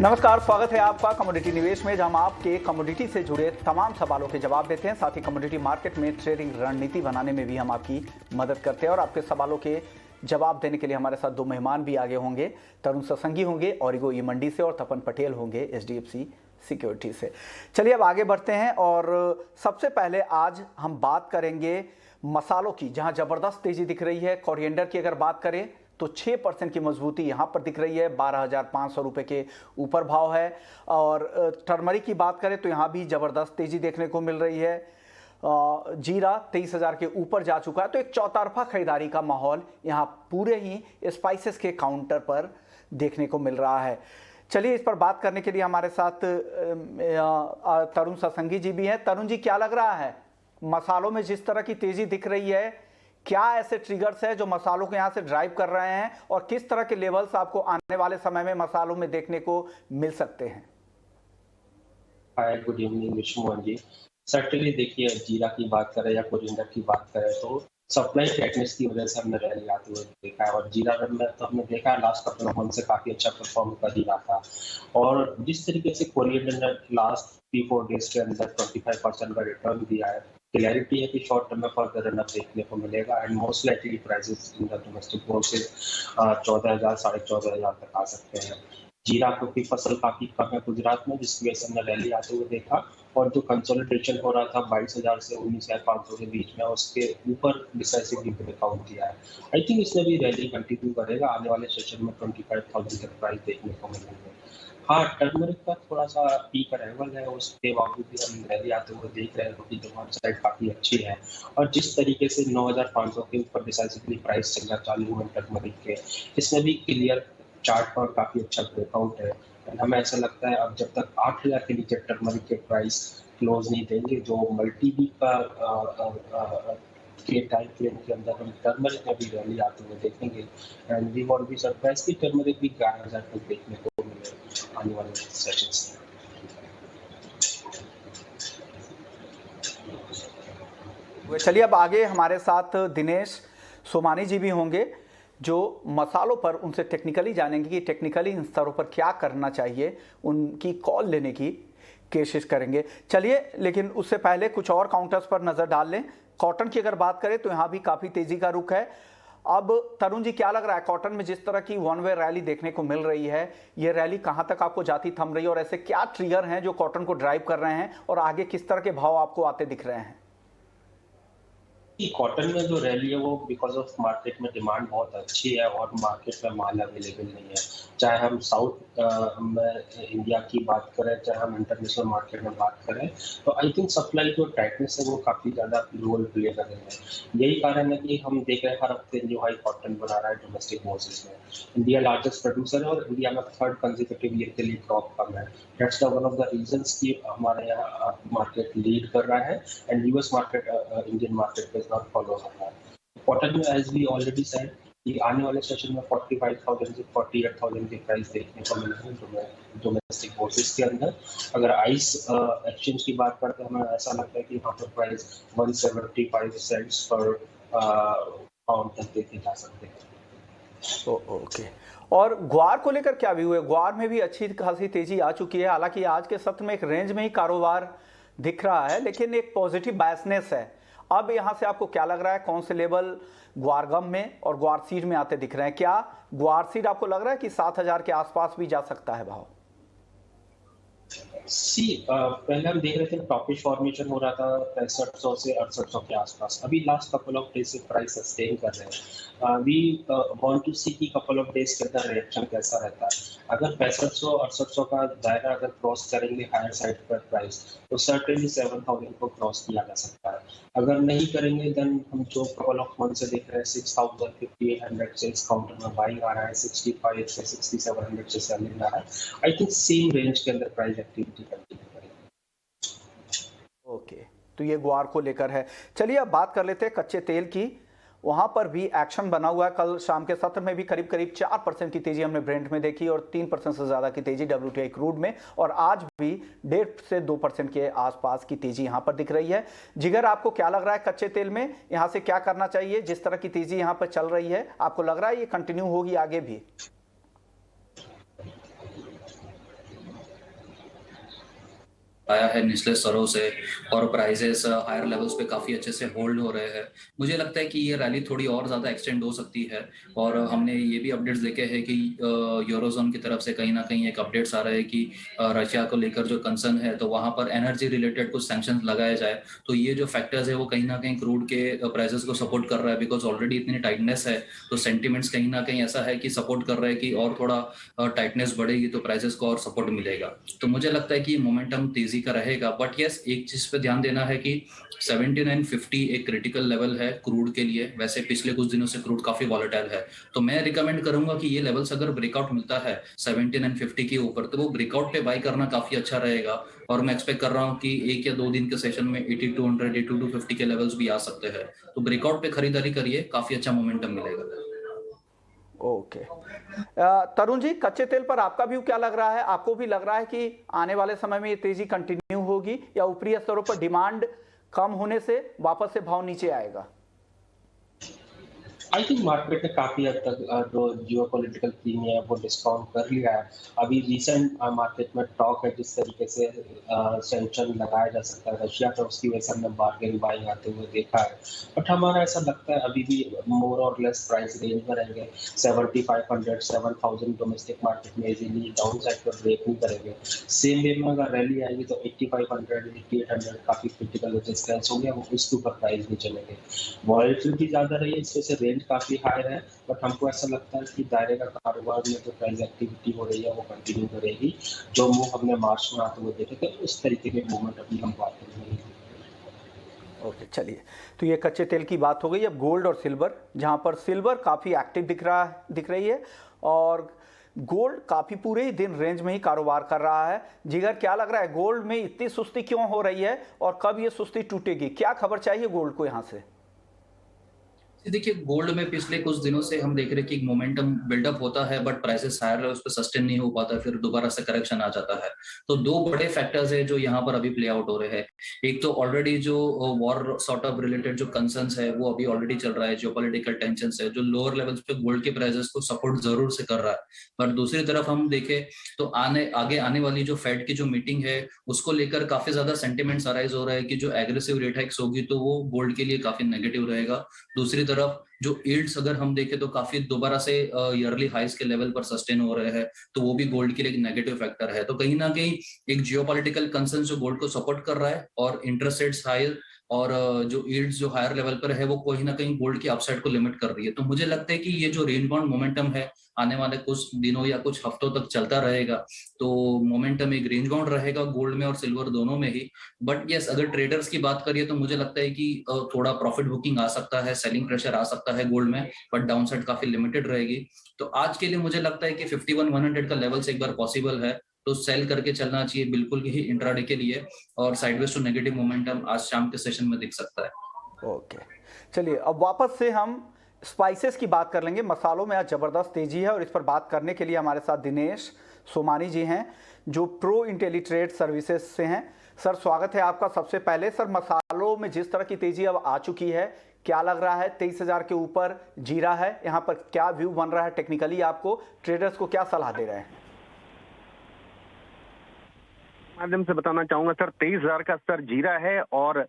नमस्कार, स्वागत है आपका कमोडिटी निवेश में, जहां हम आपके कमोडिटी से जुड़े तमाम सवालों के जवाब देते हैं। साथ ही कमोडिटी मार्केट में ट्रेडिंग रणनीति बनाने में भी हम आपकी मदद करते हैं। और आपके सवालों के जवाब देने के लिए हमारे साथ दो मेहमान भी आगे होंगे। तरुण ससंगी होंगे ऑरिगो ई मंडी से, और तपन पटेल होंगे HDFC सिक्योरिटी से। चलिए अब आगे बढ़ते हैं और सबसे पहले आज हम बात करेंगे मसालों की, जहां जबरदस्त तेजी दिख रही है। कोरिएंडर की अगर बात करें तो 6% की मजबूती यहां पर दिख रही है, 12,500 रुपए के ऊपर भाव है। और टर्मरिक की बात करें तो यहां भी जबरदस्त तेजी देखने को मिल रही है। जीरा 23,000 के ऊपर जा चुका है। तो एक चौतरफा खरीदारी का माहौल यहां पूरे ही स्पाइसेस के काउंटर पर देखने को मिल रहा है। चलिए इस पर बात करने के लिए हमारे साथ तरुण ससंगी जी भी हैं। तरुण जी, क्या लग रहा है मसालों में जिस तरह की तेजी दिख रही है, क्या ऐसे ट्रिगर्स है जो मसालों को यहां से ड्राइव कर रहे हैं, और किस तरह के लेवल्स आपको आने वाले समय में मसालों में देखने को मिल सकते हैं? हाय, good evening Vishnu ji. Certainly देखिए, जीरा की बात करें या कोरिएंडर की बात करें तो सप्लाई टाइटनेस की वजह से हमने रैली आते हुए देखा है। और जीरा में तो हमने देखा है लास्ट कपल ऑफ मंथ से काफी अच्छा परफॉर्म कर ही रहा था। और जिस तरीके से कोरिएंडर ने लास्ट 3-4 डेज के अंदर 25% का रिटर्न दिया है, क्लैरिटी है कि शॉर्ट टर्म में फर्दर रनअप देखने को मिलेगा and most likely prices in the domestic market 14,000 14,500 तक आ सकते हैं। जीरा की फसल काफी कम है गुजरात में, जिसकी वजह से हमने रैली आते हुए देखा। और जो कंसोलिडेशन हो रहा था 22,000 से 19,500 के बीच में, उसके ऊपर डिसाइसिवली ब्रेकआउट दिया है। आई थिंक इसमें भी रैली कंटिन्यू करेगा। आने वाले सेशन में 25,000 तक प्राइस देखने को मिलेंगे। हाँ, टर्मरिक का थोड़ा सा पीक अराइवल है, उसके बावजूद भी हम रैली आते हुए देख रहे हैं क्योंकि डिमांड साइड काफी अच्छी है। और जिस तरीके से 9,500 के ऊपर डिसाइसिवली प्राइस चलना चालू हुआ टर्मरिक के, इसमें भी क्लियर चार्ट पर काफी अच्छा ब्रेकआउट है। हमें ऐसा लगता है अब जब तक 8,000 के नीचे टर्मरिक के प्राइस क्लोज नहीं देंगे, जो मल्टी वीक का के टाइम फ्रेम के अंदर हम टर्मरिक में भी रैली आते हुए देखेंगे। And we won't be surprise कि टर्मरिक भी 11,000 तक देखने को मिले आने वाले सेशंस में। चलिए अब आगे हमारे साथ दिनेश सोमानी जी भी होंगे, जो मसालों पर उनसे टेक्निकली जानेंगे कि टेक्निकली इन स्तरों पर क्या करना चाहिए, उनकी कॉल लेने की कोशिश करेंगे। चलिए, लेकिन उससे पहले कुछ और काउंटर्स पर नजर डाल लें। कॉटन की अगर बात करें तो यहां भी काफी तेजी का रुख है। अब तरुण जी, क्या लग रहा है कॉटन में जिस तरह की वन वे रैली देखने को मिल रही है, ये रैली कहां तक आपको जाती थम रही है, और ऐसे क्या ट्रिगर हैं जो कॉटन को ड्राइव कर रहे हैं, और आगे किस तरह के भाव आपको आते दिख रहे हैं? कॉटन में जो रैली है वो बिकॉज ऑफ मार्केट में डिमांड बहुत अच्छी है और मार्केट में माल अवेलेबल नहीं है। चाहे हम साउथ में इंडिया की बात करें, चाहे हम इंटरनेशनल मार्केट में बात करें, तो आई थिंक सप्लाई जो टाइटनेस है वो काफ़ी ज़्यादा रोल प्ले कर रहे हैं। यही कारण है कि हम देख रहे हैं हर हफ्ते न्यू हाई कॉटन बना रहा है डोमेस्टिक मार्केट में। इंडिया लार्जेस्ट प्रोड्यूसर है और इंडिया में 3rd कंसेक्यूटिव ईयर के लिए क्रॉप कम है। That's one of the reasons कि हमारे यहाँ मार्केट लीड कर रहा है and US market Indian market पे not follow रहा है। कॉटन में as we already said कि आने वाले सेशन में 45,000 से 48,000 के प्राइस देखने को मिलेंगे डोमेस्टिक फोर्सेस के अंदर। अगर आइस एक्सचेंज की बात करते हैं, हमें ऐसा लगता है कि यहाँ पर प्राइस 175 सेंट्स पर पाउंड तक देखे जा सकते हैं। ओके। और ग्वार को लेकर क्या व्यू है? ग्वार में भी अच्छी खासी तेजी आ चुकी है। हालांकि आज के सत्र में एक रेंज में ही कारोबार दिख रहा है, लेकिन एक पॉजिटिव बायसनेस है। अब यहां से आपको क्या लग रहा है, कौन से लेवल ग्वार गम में और ग्वार सीड में आते दिख रहे हैं? क्या ग्वार सीड आपको लग रहा है कि 7,000 के आसपास भी जा सकता है भाव? पहले हम देख रहे थे टॉपिश फॉर्मेशन हो रहा था 6500 से 6800 के आसपास। अभी लास्ट कपल ऑफ डेज से प्राइस सस्टेन कर रहे हैं। वी वांट टू सी कि कपल ऑफ डेज के अंदर रिएक्शन कैसा रहता है। अगर 6500 6800 का दायरा अगर क्रॉस करेंगे हायर साइड पर प्राइस, तो सर्टेनली 7000 को क्रॉस किया जा सकता है। अगर नहीं करेंगे देन हम जो कपल ऑफ मंथ से देख रहे हैं 6000 से इस काउंटर में बाइंग आ रहा है, 65 से 6700 से सेलिंग आ रहा है। आई थिंक सेम रेंज के अंदर प्राइस एक्टिविटी कंटिन्यू करेगी। ओके, तो ये ग्वार को लेकर है। चलिए अब बात कर लेते हैं कच्चे तेल की। वहां पर भी एक्शन बना हुआ है। कल शाम के सत्र में भी करीब करीब 4% की तेजी हमने ब्रेंट में देखी और 3% से ज्यादा की तेजी WTI क्रूड में, और आज भी 1.5 से 2% के आसपास की तेजी यहां पर दिख रही है। जिगर, आपको क्या लग रहा है कच्चे तेल में यहां से क्या करना चाहिए? जिस तरह की तेजी यहां पर चल रही है, आपको लग रहा है ये कंटिन्यू होगी आगे भी? आया है निचले स्तरों से और प्राइसेस हायर लेवल्स पे काफ़ी अच्छे से होल्ड हो रहे हैं। मुझे लगता है कि ये रैली थोड़ी और ज़्यादा एक्सटेंड हो सकती है और हमने ये भी अपडेट्स देखे हैं कि यूरोजोन की तरफ से कहीं ना कहीं एक अपडेट्स आ रहे हैं कि रशिया को लेकर जो कंसर्न है तो वहाँ पर एनर्जी रिलेटेड कुछ सैंक्शंस लगाए जाए। तो ये जो फैक्टर्स है वो कहीं ना कहीं क्रूड के प्राइसेस को सपोर्ट कर रहा है, बिकॉज ऑलरेडी इतनी टाइटनेस है। तो सेंटिमेंट्स कहीं ना कहीं ऐसा है कि सपोर्ट कर रहा है कि और थोड़ा टाइटनेस बढ़ेगी तो प्राइसेस को और सपोर्ट मिलेगा। तो मुझे लगता है कि मोमेंटम तेजी का रहेगा। बट यस, एक चीज पे ध्यान देना है कि 7950 एक क्रिटिकल लेवल है क्रूड के लिए। वैसे पिछले कुछ दिनों से क्रूड काफी वॉलेटाइल है, तो मैं रिकमेंड करूंगा कि ये लेवल्स अगर ब्रेकआउट मिलता है 7950 के ऊपर तो वो ब्रेकआउट पे बाई करना काफी अच्छा रहेगा। और मैं एक्सपेक्ट कर रहा हूँ कि 1 या 2 दिन के सेशन में 8200 8250 के लेवल्स भी आ सकते हैं। तो ब्रेकआउट पे खरीदारी करिए, काफी अच्छा मोमेंटम मिलेगा। ओके। तरुण जी, कच्चे तेल पर आपका व्यू क्या लग रहा है? आपको भी लग रहा है कि आने वाले समय में ये तेजी कंटिन्यू होगी या ऊपरी स्तरों पर डिमांड कम होने से वापस से भाव नीचे आएगा? आई थिंक मार्केट ने काफी हद तक जो जियो पॉलिटिकल प्रीमियम है वो डिस्काउंट कर लिया है। अभी रिसेंट मार्केट में टॉक है जिस तरीके से सैंक्शन लगाया जा सकता है रशिया का, उसकी वजह से हमने बार्गेन बाइंग आते हुए देखा है। बट हमारा ऐसा लगता है अभी भी मोर और लेस प्राइस रेंज में रहेंगे। 7500 7000 डोमेस्टिक मार्केट में इजीली डाउन साइड पर ब्रेक नहीं करेंगे। सेम वे में अगर रैली आएगी तो 8500 8800 काफी क्रिटिकल रेजिस्टेंस हो गया, वो उसके ऊपर प्राइस भी चलेंगे। वॉलेटिलिटी ज्यादा रही है, इस वजह से रेंज काफी हाई है। बट हमको ऐसा लगता है कि दायरे का कारोबार में जो प्राइस एक्टिविटी हो रही है वो कंटिन्यू करेगी। जो मूव हमने मार्च में आते हुए देखे थे उस तरीके के मूवमेंट अभी हम बात कर रहे हैं। ओके, चलिए। तो ये कच्चे तेल की बात हो गई। अब गोल्ड और सिल्वर, जहां पर सिल्वर काफ़ी एक्टिव दिख रही है और गोल्ड काफ़ी पूरे ही दिन रेंज में ही कारोबार कर रहा है। जिगर, क्या लग रहा है गोल्ड में इतनी सुस्ती क्यों हो रही है और कब ये सुस्ती टूटेगी? क्या खबर चाहिए गोल्ड को यहाँ से? देखिए, गोल्ड में पिछले कुछ दिनों से हम देख रहे हैं कि एक मोमेंटम बिल्डअप होता है, बट प्राइसेस हायर लेवल्स पे सस्टेन नहीं हो पाता, फिर दोबारा से करेक्शन आ जाता है। तो दो बड़े फैक्टर्स है जो यहाँ पर अभी प्ले आउट हो रहे हैं। एक तो ऑलरेडी जो वॉर सॉर्ट ऑफ रिलेटेड जो कंसर्न्स है वो अभी ऑलरेडी चल रहा है, जियोपॉलिटिकल टेंशन है जो लोअर लेवल्स पे गोल्ड के प्राइसेस को सपोर्ट जरूर से कर रहा है। पर दूसरी तरफ हम देखें तो आगे आने वाली जो फेड की जो मीटिंग है उसको लेकर काफी ज्यादा सेंटिमेंट्स अराइज हो रहा है कि जो एग्रेसिव रेट हाइक्स होगी तो वो गोल्ड के लिए काफी नेगेटिव रहेगा। दूसरी तरफ जो यील्ड्स अगर हम देखें तो काफी दोबारा से ईयरली हाइस के लेवल पर सस्टेन हो रहे हैं, तो वो भी गोल्ड के लिए एक नेगेटिव फैक्टर है। तो कहीं ना कहीं एक जियोपॉलिटिकल कंसर्न जो गोल्ड को सपोर्ट कर रहा है और इंटरेस्ट रेट्स हाई और जो यील्ड्स जो हायर लेवल पर है वो कहीं ना कहीं गोल्ड की अपसाइड को लिमिट कर रही है। तो मुझे लगता है कि ये जो रेंज बाउंड मोमेंटम है आने वाले कुछ दिनों या कुछ हफ्तों तक चलता रहेगा। तो मोमेंटम एक रेंज बाउंड रहेगा गोल्ड में और सिल्वर दोनों में ही। बट यस, अगर ट्रेडर्स की बात करिए तो मुझे लगता है कि थोड़ा प्रॉफिट बुकिंग आ सकता है, सेलिंग प्रेशर आ सकता है गोल्ड में, बट डाउनसाइड काफी लिमिटेड रहेगी। तो आज के लिए मुझे लगता है कि 51,100 का लेवल्स एक बार पॉसिबल है, तो सेल करके चलना चाहिए बिल्कुल ही इंट्राडे के लिए। और साइडवेज टू नेगेटिव मोमेंटम आज शाम के सेशन में दिख सकता है। ओके, चलिए अब वापस से हम स्पाइसेस की बात कर लेंगे। मसालों में आज ज़बरदस्त तेजी है और इस पर बात करने के लिए हमारे साथ दिनेश सोमानी जी हैं जो प्रो इंटेलीट्रेड सर्विसेज से हैं। सर, स्वागत है आपका। सबसे पहले सर, मसालों में जिस तरह की तेजी अब आ चुकी है, क्या लग रहा है? 23,000 के ऊपर जीरा है, यहाँ पर क्या व्यू बन रहा है टेक्निकली? आपको ट्रेडर्स को क्या सलाह दे रहे हैं? माध्यम से बताना चाहूंगा सर, 23,000 का स्तर जीरा है और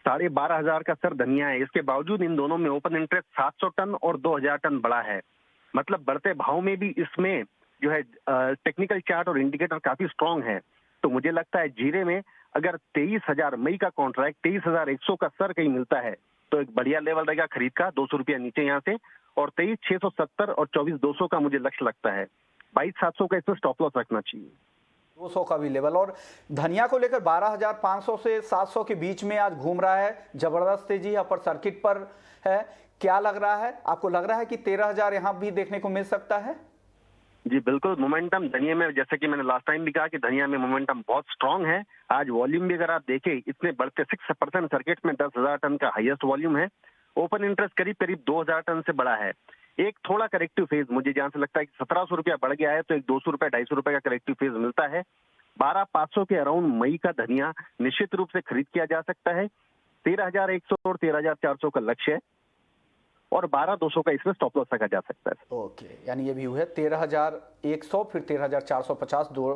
12,500 का स्तर धनिया है। इसके बावजूद इन दोनों में ओपन इंटरेस्ट 700 टन और 2,000 टन बढ़ा है। मतलब बढ़ते भाव में भी इसमें जो है टेक्निकल चार्ट और इंडिकेटर काफी स्ट्रांग है। तो मुझे लगता है जीरे में अगर 23,000 मई का कॉन्ट्रैक्ट 23,100 का स्तर कहीं मिलता है तो एक बढ़िया लेवल रहेगा खरीद का, 200 रुपया नीचे यहाँ से। और 23,670 और 24,200 का मुझे लक्ष्य लगता है। 22,700 का इसमें स्टॉप लॉस रखना चाहिए। 200 का भी लेवल। और धनिया को लेकर 12,500 से 700 के बीच में आज घूम रहा है, जबरदस्त तेजी अपर सर्किट पर है। क्या लग रहा है आपको? लग रहा है कि 13,000 यहां भी देखने को मिल सकता है? जी बिल्कुल, मोमेंटम धनिया में, जैसे कि मैंने लास्ट टाइम भी कहा कि धनिया में मोमेंटम बहुत स्ट्रांग है। आज वॉल्यूम भी अगर आप देखें इतने बढ़ते 6% सर्किट में 10,000 टन का हाईएस्ट वॉल्यूम है। ओपन इंटरेस्ट करीब करीब 2,000 टन से बड़ा है। एक थोड़ा करेक्टिव फेज मुझे जहां से लगता है कि 1,700 रुपया बढ़ गया है तो एक 200 रुपया 250 रुपए का करेक्टिव फेज मिलता है। 12,500 के अराउंड मई का धनिया निश्चित रूप से खरीद किया जा सकता है। 13,100 और 13,400 का लक्ष्य है और 12,200 का इसमें स्टॉप लॉस रखा जा सकता है। ओके, यानी ये भी हुआ है 13,100 फिर 13,450 दो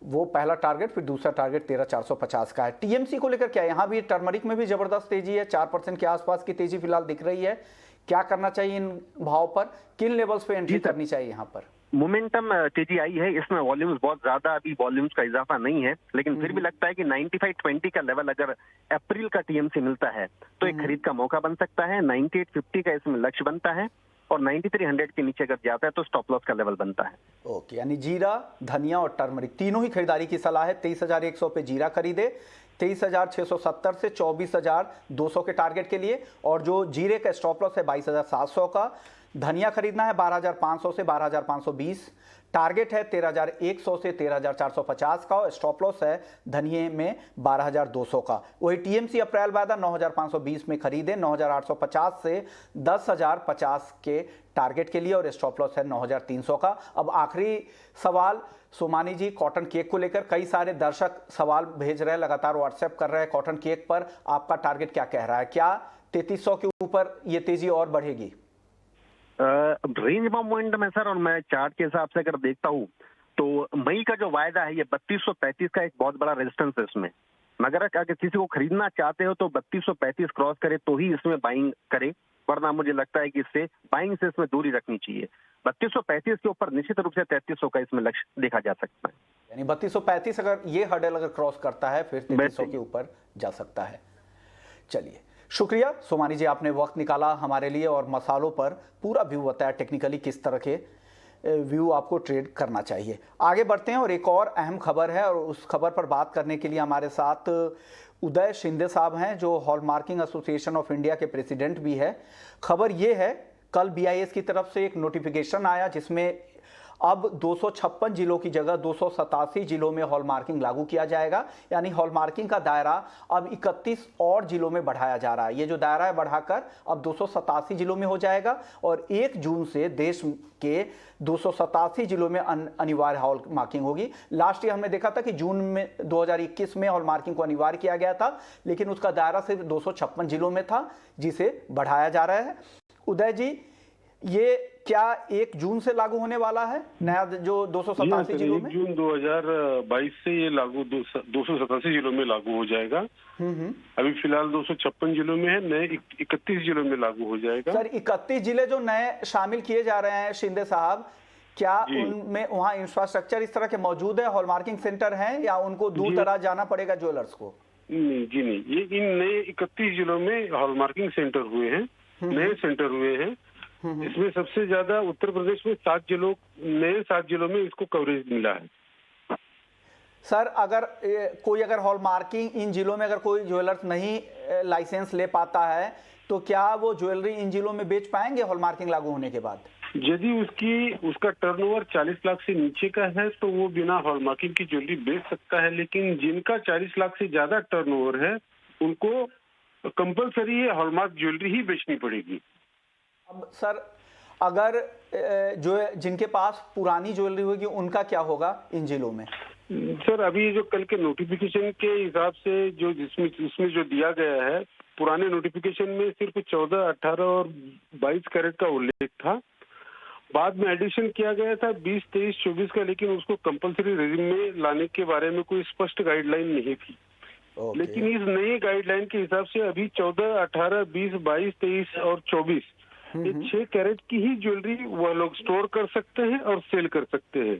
वो पहला टारगेट, फिर दूसरा टारगेट 13,450 का है। टीएमसी को लेकर क्या, यहाँ भी टर्मरिक में भी जबरदस्त तेजी है, 4% के आसपास की तेजी फिलहाल दिख रही है। क्या करना चाहिए इन भाव पर, किन लेवल्स पे एंट्री करनी चाहिए यहाँ पर? मोमेंटम तेजी आई है, इसमें वॉल्यूम्स बहुत ज्यादा, अभी वॉल्यूम्स का इजाफा नहीं है, लेकिन फिर भी लगता है कि 95.20 का लेवल अगर अप्रैल का टीएमसी मिलता है तो एक खरीद का मौका बन सकता है। 98.50 का इसमें लक्ष्य बनता है और 9300 के नीचे अगर जाता है तो स्टॉप लॉस का लेवल बनता है। ओके, यानी जीरा, धनिया और टर्मरिक तीनों ही खरीदारी की सलाह है। 23,100 पे जीरा खरीदे, 23,670 से 24,200 के टारगेट के लिए, और जो जीरे का स्टॉप लॉस है 22,700 का। धनिया खरीदना है 12,500 से 12,520, टारगेट है 13,100 से 13,450 का, और स्टॉप लॉस है धनिये में 12,200 का। वही टीएमसी अप्रैल वायदा 9,520 में खरीदे, 9,850 से 10,050 के टारगेट के लिए, और स्टॉप लॉस है 9,300 का। अब आखिरी सवाल सोमानी जी, कॉटन केक को लेकर कई सारे दर्शक सवाल भेज रहे हैं, लगातार व्हाट्सएप कर रहे हैं कॉटन केक पर। आपका टारगेट क्या कह रहा है? क्या 3300 के ऊपर ये तेजी और बढ़ेगी? रेंज मोमेंटम है सर, और मैं चार्ट के हिसाब से अगर देखता हूँ तो मई का जो वायदा है ये 3235 का एक बहुत बड़ा रेजिस्टेंस है इसमें। मगर अगर किसी को खरीदना चाहते हो तो 3235 क्रॉस करे तो ही इसमें बाइंग करे, वरना मुझे लगता है कि इससे बाइंग से इसमें दूरी रखनी चाहिए। 3235 के ऊपर निश्चित रूप से 3300 का इसमें लक्ष्य देखा जा सकता है। यानी 3235 अगर ये हर्डल अगर क्रॉस करता है फिर 3300 के ऊपर जा सकता है। चलिए, शुक्रिया सोमानी जी, आपने वक्त निकाला हमारे लिए और मसालों पर पूरा व्यू बताया, टेक्निकली किस तरह के व्यू आपको ट्रेड करना चाहिए। आगे बढ़ते हैं और एक और अहम खबर है, और उस खबर पर बात करने के लिए हमारे साथ उदय शिंदे साहब हैं, जो हॉलमार्किंग एसोसिएशन ऑफ इंडिया के प्रेसिडेंट भी है। खबर ये है, कल बीआईएस की तरफ से एक नोटिफिकेशन आया जिसमें अब 256 जिलों की जगह 287 जिलों में हॉलमार्किंग लागू किया जाएगा। यानी हॉलमार्किंग का दायरा अब 31 और जिलों में बढ़ाया जा रहा है। ये जो दायरा है बढ़ाकर अब 287 जिलों में हो जाएगा, और 1 जून से देश के 287 जिलों में अनिवार्य हॉलमार्किंग होगी। लास्ट ईयर हमने देखा था कि जून में 2021 में हॉलमार्किंग को अनिवार्य किया गया था, लेकिन उसका दायरा सिर्फ 256 जिलों में था, जिसे बढ़ाया जा रहा है। उदय जी, ये क्या 1 जून से लागू होने वाला है नया जो 287 जिलों में? 1 जून 2022 से ये लागू 287 जिलों में लागू हो जाएगा। अभी फिलहाल 256 जिलों में है, नए 31 जिलों में लागू हो जाएगा। सर, 31 जिले जो नए शामिल किए जा रहे हैं शिंदे साहब, क्या उनमें वहाँ इंफ्रास्ट्रक्चर इस तरह के मौजूद है, हॉलमार्किंग सेंटर हैं, या उनको दूर दराज जाना पड़ेगा ज्वेलर्स को? नहीं जी नहीं, ये इन नए 31 जिलों में हॉलमार्किंग सेंटर हुए हैं, नए सेंटर हुए हैं। इसमें सबसे ज्यादा उत्तर प्रदेश में 7 जिलों में इसको कवरेज मिला है। सर, अगर कोई हॉलमार्किंग इन जिलों में अगर कोई ज्वेलर्स नहीं लाइसेंस ले पाता है तो क्या वो ज्वेलरी इन जिलों में बेच पाएंगे हॉलमार्किंग लागू होने के बाद? यदि उसका टर्नओवर 40 लाख से नीचे का है तो वो बिना हॉलमार्किंग की ज्वेलरी बेच सकता है, लेकिन जिनका 40 लाख से ज्यादा टर्नओवर है उनको कंपलसरी हॉलमार्क ज्वेलरी ही बेचनी पड़ेगी। अब सर, अगर जो जिनके पास पुरानी ज्वेलरी होगी उनका क्या होगा इन जिलों में? सर, अभी जो कल के नोटिफिकेशन के हिसाब से जो इसमें जो दिया गया है, पुराने नोटिफिकेशन में सिर्फ 14, 18 और 22 कैरेट का उल्लेख था। बाद में एडिशन किया गया था 20, 23, 24 का, लेकिन उसको कंपलसरी रेजिम में लाने के बारे में कोई स्पष्ट गाइडलाइन नहीं थी। लेकिन इस नई गाइडलाइन के हिसाब से अभी 14, 18, 20, 22, 23 और 24 ये 6 कैरेट की ही ज्वेलरी वह लोग स्टोर कर सकते हैं और सेल कर सकते हैं।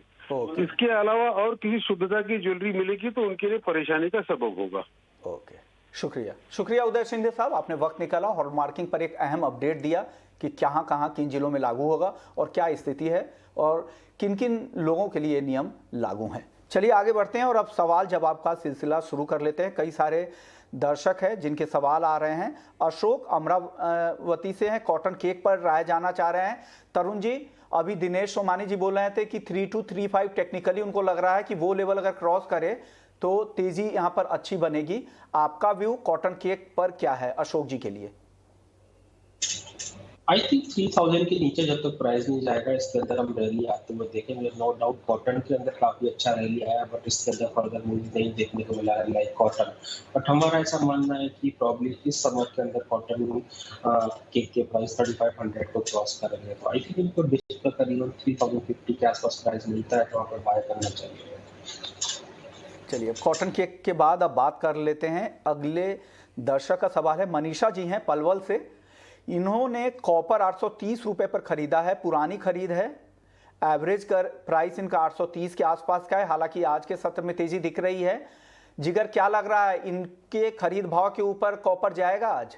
इसके अलावा और किसी शुद्धता की ज्वेलरी मिलेगी तो उनके लिए परेशानी का सबब होगा। ओके, शुक्रिया उदय शिंदे साहब, आपने वक्त निकाला, हॉलमार्किंग पर एक अहम अपडेट दिया कि कहाँ किन जिलों में लागू होगा और क्या स्थिति है और किन किन लोगों के लिए नियम लागू हैं। चलिए आगे बढ़ते हैं और अब सवाल जवाब का सिलसिला शुरू कर लेते हैं। कई सारे दर्शक हैं जिनके सवाल आ रहे हैं। अशोक अमरावती से हैं, कॉटन केक पर राय जानना चाह रहे हैं। तरुण जी, अभी दिनेश सोमानी जी बोल रहे थे कि 3235 टेक्निकली उनको लग रहा है कि वो लेवल अगर क्रॉस करे तो तेजी यहां पर अच्छी बनेगी। आपका व्यू कॉटन केक पर क्या है अशोक जी के लिए? आई थिंक 3000 के नीचे जब तक प्राइस नहीं जाएगा इसके अंदर हम रैली आते हुए देखेंगे। नो डाउट कॉटन के अंदर काफी अच्छा रैली आया, बट इसके अंदर फर्दर मूव नहीं देखने को मिला है लाइक कॉटन। बट हमारा ऐसा मानना है कि प्रॉब्ली इस समय के अंदर कॉटन केक के प्राइस 3500 को क्रॉस करेंगे। तो आई थिंक इनको डिस्क पर करीबन 3050 के आसपास प्राइस मिलता है तो वहाँ पर बाय करना चाहिए। चलिए, अब कॉटन केक के बाद अब बात कर लेते हैं। अगले दर्शक का सवाल है, मनीषा जी हैं पलवल से। इन्होंने कॉपर 830 रुपए पर खरीदा है, पुरानी खरीद है। एवरेज कर प्राइस इनका 830 के आसपास का है। हालांकि आज के सत्र में तेजी दिख रही है। जिगर, क्या लग रहा है, इनके खरीद भाव के ऊपर कॉपर जाएगा आज?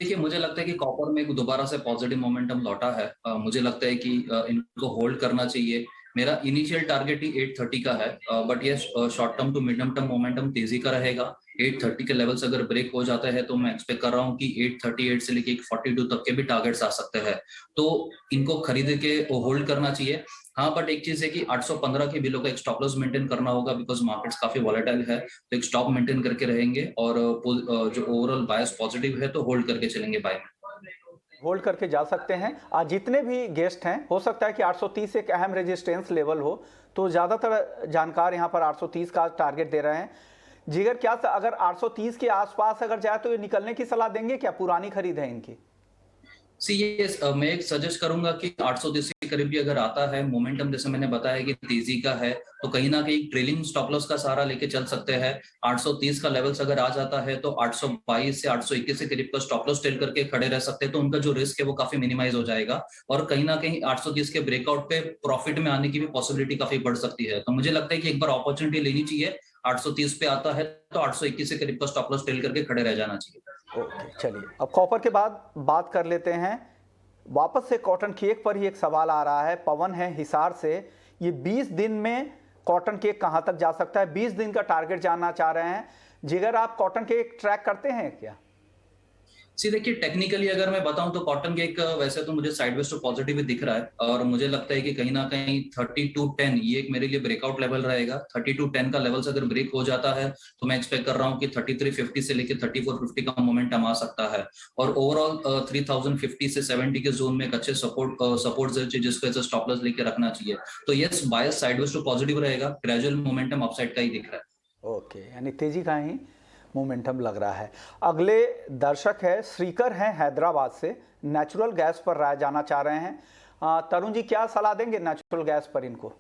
देखिए, मुझे लगता है कि कॉपर में दोबारा से पॉजिटिव मोमेंटम लौटा है। मुझे लगता है कि इनको होल्ड करना चाहिए। मेरा इनिशियल टारगेट ही 830 का है, बट ये short term to medium term momentum तेजी का रहेगा। 830 के लेवल्स अगर ब्रेक हो जाते हैं तो मैं एक्सपेक्ट कर रहा हूँ कि 838 से लेके 42 तक के भी टारगेट्स आ सकते हैं, तो इनको खरीद के होल्ड करना चाहिए। हाँ, बट एक चीज है कि 815 के बिलो का एक स्टॉप लॉस मेंटेन करना होगा, बिकॉज मार्केट्स काफी वॉलेटाइल है, तो एक स्टॉप मेंटेन करके रहेंगे और जो ओवरऑल बायस पॉजिटिव है तो होल्ड करके चलेंगे बाय में। होल्ड करके जा सकते हैं। आज जितने भी गेस्ट हैं, हो सकता है कि 830 एक अहम रेजिस्टेंस लेवल हो, तो ज़्यादातर जानकार यहाँ पर 830 का टारगेट दे रहे हैं। जिगर, क्या अगर 830 के आसपास अगर जाए तो ये निकलने की सलाह देंगे? क्या पुरानी खरीद है इनकी? मैं एक सजेस्ट करूंगा कि 830 के करीब भी अगर आता है, मोमेंटम जैसे मैंने बताया कि तेजी का है, तो कहीं ना कहीं ट्रेलिंग स्टॉप लॉस का सहारा लेके चल सकते हैं। 830 का लेवल्स अगर आ जाता है तो 822 से 821 के करीब का स्टॉप लॉस टेल करके खड़े रह सकते हैं, तो उनका जो रिस्क है वो काफी मिनिमाइज हो जाएगा और कहीं ना कहीं 830 के ब्रेकआउट पे प्रॉफिट में आने की भी पॉसिबिलिटी काफी बढ़ सकती है। तो मुझे लगता है कि एक बार अपॉर्चुनिटी लेनी चाहिए। 830 पे आता है तो 821 के करीब का स्टॉप लॉस टेल करके खड़े रह जाना चाहिए। ओके, चलिए, अब कॉपर के बाद बात कर लेते हैं। वापस से कॉटन केक पर ही एक सवाल आ रहा है। पवन है हिसार से। ये 20 दिन में कॉटन केक कहां तक जा सकता है? 20 दिन का टारगेट जानना चाह रहे हैं। जिगर, आप कॉटन केक ट्रैक करते हैं क्या? देखिए, टेक्निकली अगर मैं बताऊं तो कॉटन केक वैसे तो मुझे साइडवेज टू पॉजिटिव ही दिख रहा है और मुझे लगता है कि कहीं ना कहीं 3210 ये एक मेरे लिए ब्रेकआउट लेवल रहेगा। 3210 का लेवल्स अगर ब्रेक हो जाता है तो मैं एक्सपेक्ट कर रहा हूं कि 3350 से लेकर 3450 का मोमेंटम आ सकता है और ओवरऑल 3050 से 70 के जोन में एक अच्छे सपोर्ट जिसको ऐसे स्टॉप लॉस लेके रखना चाहिए। तो yes, bias sideways to positive रहेगा, ग्रेजुअल मोमेंटम अपसाइड का ही दिख रहा है। ओके, यानी तेजी का ही मोमेंटम लग रहा है। अगले दर्शक है श्रीकर हैं हैदराबाद से। नेचुरल गैस पर राय जाना चाह रहे हैं। तरुण जी, क्या सलाह देंगे नेचुरल गैस पर इनको?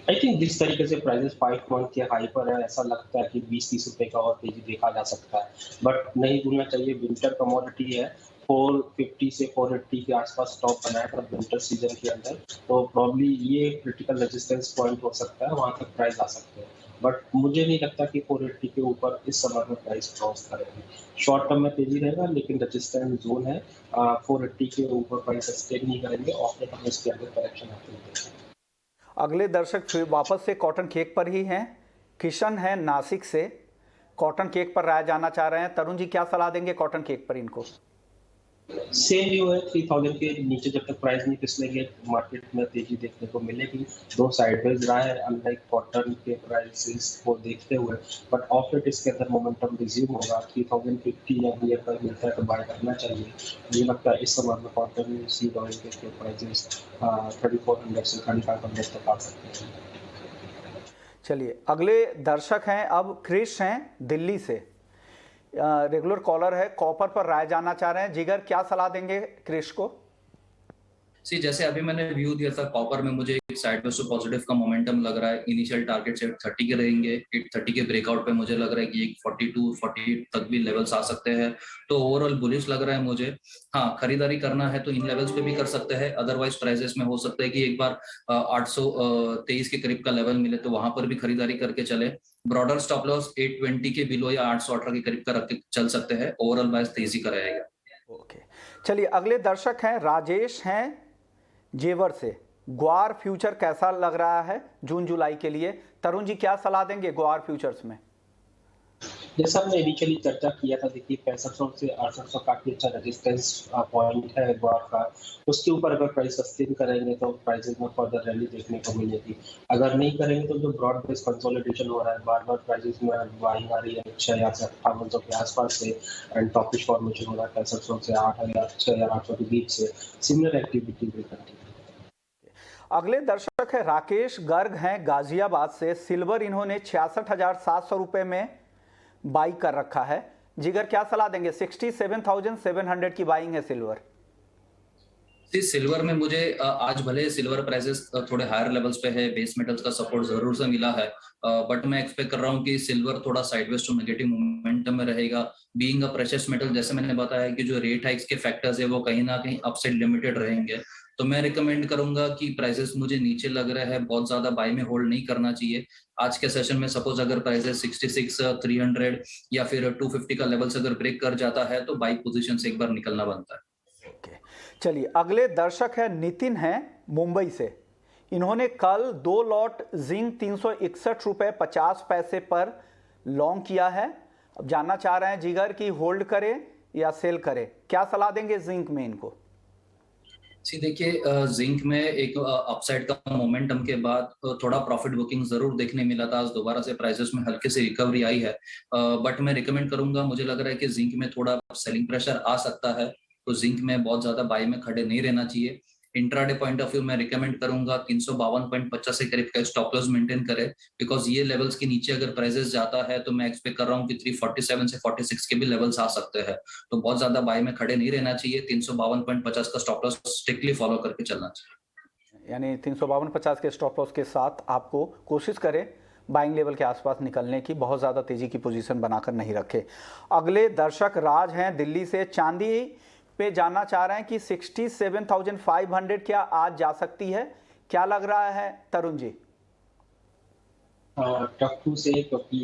आई थिंक जिस तरीके से प्राइसेस 5 मंथ के हाई पर है, ऐसा लगता है कि 20-30 रुपए का और तेजी देखा जा सकता है, बट नहीं भूलना चाहिए विंटर कमोडिटी है। 450 से 480 के आसपास स्टॉप बनाया था विंटर सीजन के अंदर, तो प्रॉब्ली ये क्रिटिकल रेजिस्टेंस पॉइंट हो सकता है, वहां तक प्राइस आ सकते हैं, बट मुझे नहीं लगता कि 480 के ऊपर इस समय में प्राइस क्रॉस करेगी। शॉर्ट टर्म में तेजी रहेगा, लेकिन रेजिस्टेंस जोन है 480 के ऊपर प्राइस सस्टेन नहीं करेंगे, ऑफ द इसके अंदर करेक्शन आती है। अगले दर्शक फिर वापस से कॉटन केक पर ही हैं। किशन है नासिक से। कॉटन केक पर राय जानना चाह रहे हैं। तरुण जी, क्या सलाह देंगे कॉटन केक पर इनको? सेम व्यू है, 3000 के नीचे जब तक प्राइस नहीं फिसलेंगे मार्केट में तेजी देखने को मिलेगी। दो साइडवेज रहा है अनलाइक कॉटन के प्राइसेस को देखते हुए, बट ऑफ इट इसके अंदर मोमेंटम रिज्यूम होगा। 3050 या नियर पर मिलता है तो बाय करना चाहिए। मुझे लगता है इस समय में कॉटन सीड ऑयल के प्राइसेस 3400 से 3500 तक आ सकते हैं। चलिए, अगले दर्शक हैं अब क्रिश हैं दिल्ली से। रेगुलर कॉलर है, कॉपर पर राय जानना चाह रहे हैं। जिगर, क्या सलाह देंगे क्रिश को? जैसे अभी मैंने व्यू दिया था कॉपर में, मुझे एक साइडवेज टू पॉजिटिव का मोमेंटम लग रहा है। इनिशियल टारगेट 830 के रहेंगे। 830 के ब्रेकआउट पे मुझे लग रहा है कि एक 42-48 तक भी लेवल्स आ सकते हैं, तो ओवरऑल बुलिश लग रहा है मुझे। हाँ, खरीदारी करना है तो इन लेवल्स पे भी कर सकते हैं, अदरवाइज प्राइसेस में हो सकता है कि एक बार 823 के करीब का लेवल मिले तो वहां पर भी खरीदारी करके चले। ब्रॉडर स्टॉप लॉस 820 के बिलो या 818 के करीब का रख के चल सकते हैं। ओवरऑल बायस तेजी का रहेगा। ओके, चलिए, अगले दर्शक हैं राजेश हैं जेवर से। ग्वार फ्यूचर कैसा लग रहा है जून जुलाई के लिए? तरुण जी, क्या सलाह देंगे ग्वार फ्यूचर्स में? जैसा हमने इनिशियली चर्चा किया था, देखिए 6500 से 6800 काफी अच्छा रेजिस्टेंस पॉइंट है ग्वार का। उसके ऊपर अगर प्राइस सस्टेन करेंगे तो प्राइसेस में फर्दर रैली देखने को मिलेगी। अगर नहीं करेंगे तो जो ब्रॉड बेस कंसोलिडेशन हो रहा है, बार बार प्राइसेस में बाइंग आ रही है 6000 से 5800 के आसपास से, एंड टॉपिश फॉर्मेशन हो रहा है 6500 से 8000 6800 के बीच से। सिमिलर एक्टिविटी भी करती है। अगले दर्शक है राकेश गर्ग हैं गाजियाबाद से। सिल्वर इन्होंने 66,700 रुपए में बाई कर रखा है। जिगर, क्या सलाह देंगे? 67,700 की बाइंग है सिल्वर। सिल्वर में मुझे आज भले सिल्वर प्राइसेस थोड़े हायर लेवल्स पे है, बेस मेटल्स का सपोर्ट जरूर से मिला है, बट मैं एक्सपेक्ट कर रहा हूँ कि सिल्वर थोड़ा साइडवेज टू नेगेटिव मोमेंटम में रहेगा। बीइंग अ प्रेशियस मेटल, जैसे मैंने बताया कि जो रेट हाइक्स के फैक्टर्स है वो कहीं ना कहीं अपसाइड लिमिटेड रहेंगे, तो मैं रिकमेंड करूंगा कि प्राइसेस मुझे नीचे लग रहा है, बहुत ज्यादा बाय में होल्ड नहीं करना चाहिए। आज के सेशन में सपोज अगर प्राइसेस 66, 300 या फिर 250 का लेवल्स अगर ब्रेक कर जाता है तो बाई पोजीशन से एक बार निकलना बनता है। चलिए, अगले दर्शक है नितिन है मुंबई से। इन्होंने कल 2 लॉट जिंक 361 रुपए 50 पैसे पर लॉन्ग किया है। अब जानना चाह रहे हैं जिगर की होल्ड करे या सेल करे, क्या सलाह देंगे जिंक में इनको? देखिए, जिंक में एक अपसाइड का मोमेंटम के बाद थोड़ा प्रॉफिट बुकिंग जरूर देखने मिला था। आज दोबारा से प्राइसेस में हल्की सी रिकवरी आई है, बट मैं रिकमेंड करूंगा, मुझे लग रहा है कि जिंक में थोड़ा सेलिंग प्रेशर आ सकता है, तो जिंक में बहुत ज्यादा बाय में खड़े नहीं रहना चाहिए। इंट्राडे पॉइंट ऑफ व्यू मैं रिकमेंड करूंगा 352.50 से करीब का स्टॉप लॉस मेंटेन करे, बिकॉज ये लेवल्स के नीचे अगर प्राइसेस जाता है तो मैं एक्सपेक्ट कर रहा हूँ कि 347 से 46 के भी लेवल्स आ सकते हैं, तो बहुत ज्यादा बाय में खड़े नहीं रहना चाहिए। 352.50 का स्टॉप लॉस स्ट्रिक्टली फॉलो करके चलना चाहिए। यानी 352.50 के स्टॉप लॉस के साथ आपको कोशिश करें बाइंग लेवल के आसपास निकलने की, बहुत ज़्यादा तेजी की पोजीशन बनाकर नहीं रखे। अगले दर्शक राज हैं दिल्ली से। चांदी पे जानना चाह रहे हैं कि 67,500 क्या आज जा सकती है, क्या लग रहा है तरुण जी? टफ टू से, क्योंकि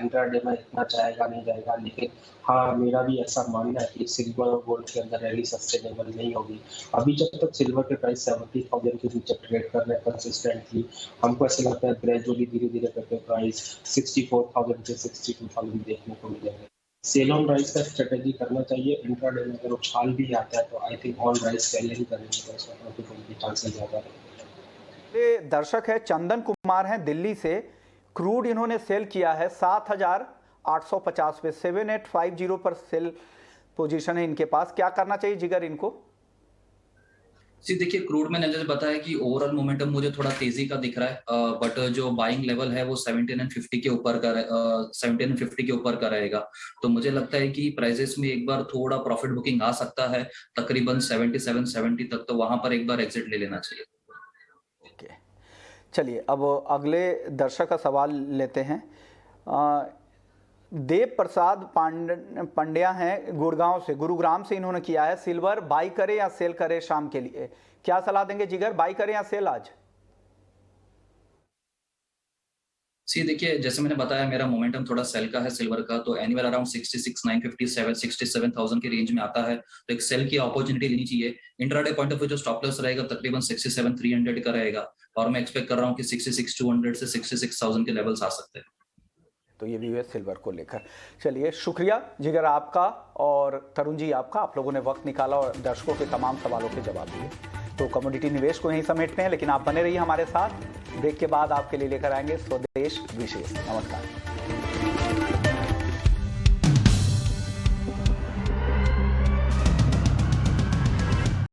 इंट्राडे में इतना जाएगा नहीं जाएगा, लेकिन हाँ मेरा भी ऐसा मानना है कि सिल्वर और गोल्ड के अंदर रैली सस्टेनेबल नहीं होगी। अभी जब तक सिल्वर के प्राइस 70,000 के नीचे ट्रेड कर रहे हैं कंसिस्टेंटली, हमको ऐसा लगता है ग्रेजुअली धीरे धीरे करके प्राइस 64,000 से 62,000 देखने को मिलेंगे। सेल ऑन राइस का स्ट्रेटेजी करना चाहिए। इंट्राडे में अगर उछाल भी आता है तो I think on rice selling करेंगे तो उसका प्रॉफिट होने के चांसेस ज्यादा है। दर्शक है चंदन कुमार हैं दिल्ली से। क्रूड इन्होंने सेल किया है 7,850 पे, 7850 पर सेल पोजीशन है इनके पास, क्या करना चाहिए जिगर इनको? देखिए, क्रूड में जैसे बताया कि ओवरऑल मोमेंटम मुझे थोड़ा तेजी का दिख रहा है, बट जो बाइंग लेवल है वो 1750 के ऊपर का 1750 के ऊपर का रहेगा, तो मुझे लगता है कि प्राइसेस में एक बार थोड़ा प्रॉफिट बुकिंग आ सकता है, तकरीबन 77-70 तक, तो वहां पर एक बार एग्जिट ले लेना चाहिए। चलिए, अब अगले दर्शक का सवाल लेते हैं। देव प्रसाद पंड्या हैं गुड़गांव से, गुरुग्राम से इन्होंने किया है। सिल्वर बाई करे या सेल करे शाम के लिए, क्या सलाह देंगे जिगर, बाई करे या सेल आज? देखिए, जैसे मैंने बताया मेरा मोमेंटम थोड़ा सेल का है सिल्वर का, तो एनीवेयर अराउंड 66,957 67,000 के रेंज में आता है, तो एक सेल की अपॉर्चुनिटी लेनी चाहिए। इंट्राडे पॉइंट ऑफ व्यू जो स्टॉप लॉस रहेगा तकरीबन 67,300 का रहेगा, और मैं एक्सपेक्ट कर रहा हूँ कि 66,200 से 66,000 के लेवल्स आ सकते हैं। तो ये भी है सिल्वर को लेकर। चलिए, शुक्रिया जिगर आपका और तरुण जी आपका, आप लोगों ने वक्त निकाला और दर्शकों के तमाम सवालों के जवाब दिए। तो कमोडिटी निवेश को यहीं समेटते हैं, लेकिन आप बने रहिए हमारे साथ। ब्रेक के बाद आपके लिए लेकर आएंगे स्वदेश विशेष। नमस्कार।